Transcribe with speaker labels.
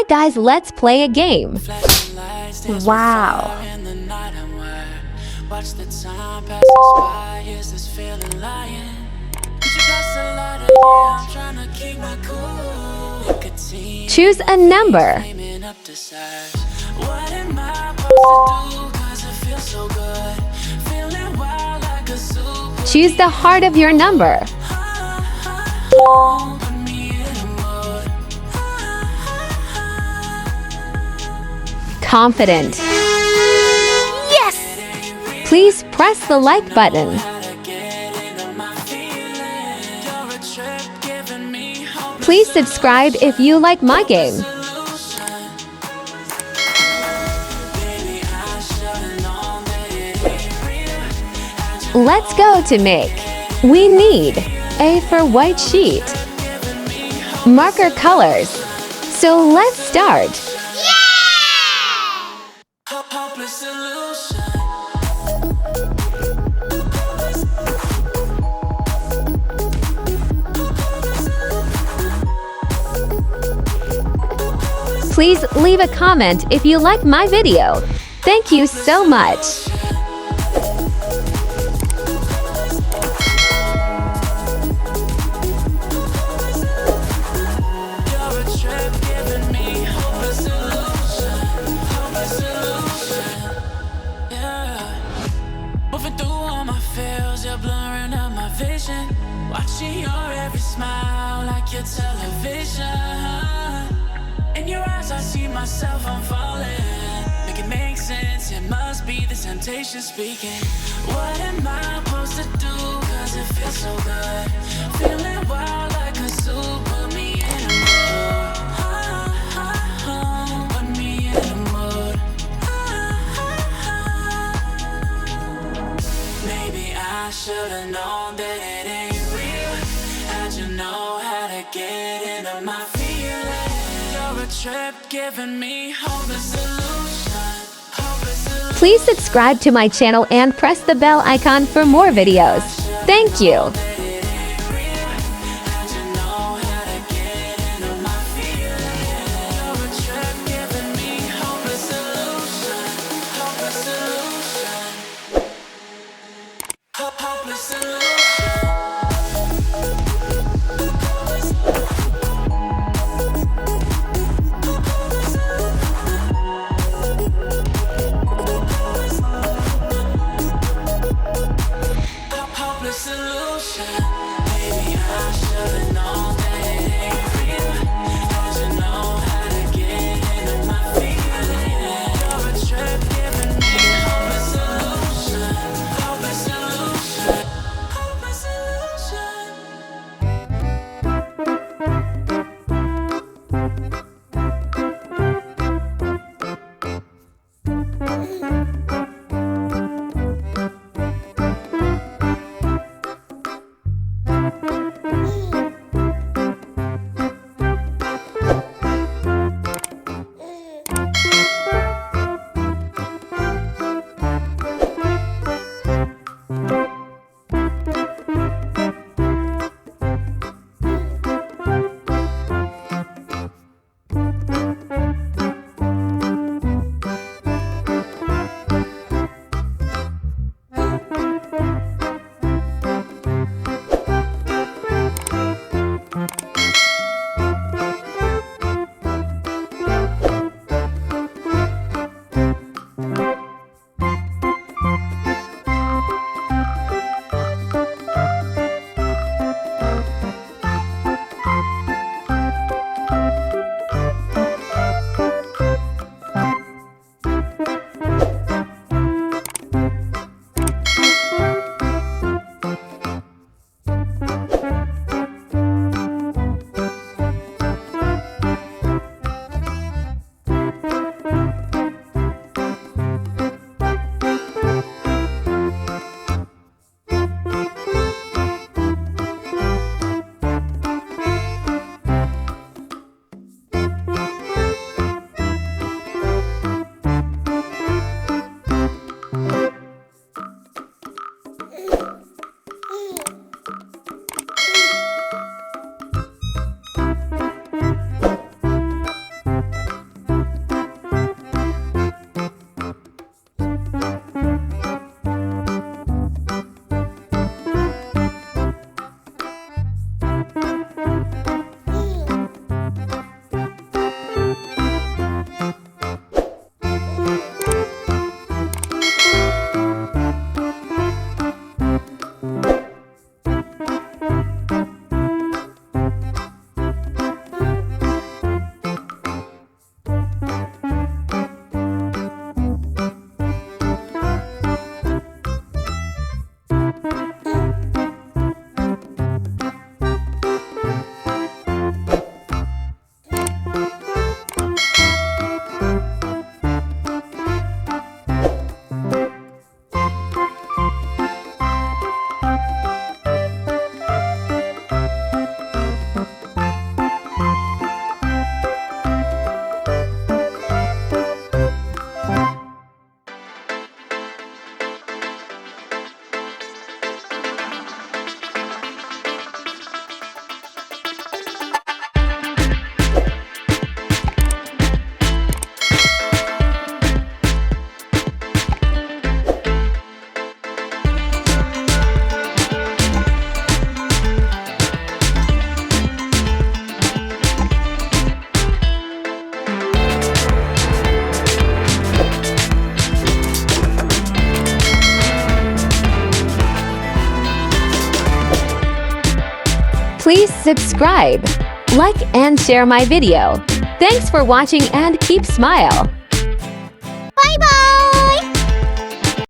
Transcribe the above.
Speaker 1: Alright guys, let's play a game. Wow.
Speaker 2: Watch the time pass us by. Is this feeling lying? Could you pass a lighter? Yeah, I'm trying to keep my cool. Nicotine.
Speaker 1: Choose a number.
Speaker 2: Flaming up the sides. What am I supposed to do? 'Cause it feels so good. Feeling wild like a super.
Speaker 1: Choose the heart of your number.
Speaker 2: Put me in a mood.
Speaker 1: Confident. Yes! Please press the like button.
Speaker 2: Gotta get into my feeling. You're a trip giving me hope.
Speaker 1: Please subscribe if you like my game.
Speaker 2: Baby, I should've known that it ain't real.
Speaker 1: Let's go to make. We need A for white sheet, marker colors. So let's start.
Speaker 2: Hopeless solution.
Speaker 1: Please leave a comment if you like my video. Thank you so much.
Speaker 2: You're a trip giving me hopeless solution. Hopeless solution. Yeah. Moving through all my feels, you're blurring out my vision. Watching your every smile like your television. In your eyes, I see myself, I'm falling. Make it make sense, it must be the temptation speaking. What am I supposed to do? 'Cause it feels so good. Feeling wild like a zoo, put me in a mood. Put me in a mood. Maybe I should've known that it ain't real. How'd you know how to get into my feelings? You're a trip giving me hopeless solution. Hopeless solution.
Speaker 1: Please subscribe to my channel and press the bell icon for more videos. Thank you.
Speaker 2: That it ain't real. How'd you know how to get into my feelings? You're a trip giving me hopeless solution. Hopeless solution. Hopeless solution. Hopeless solution.
Speaker 1: Please subscribe, like and share my video. Thanks for watching and keep smile.
Speaker 3: Bye-bye!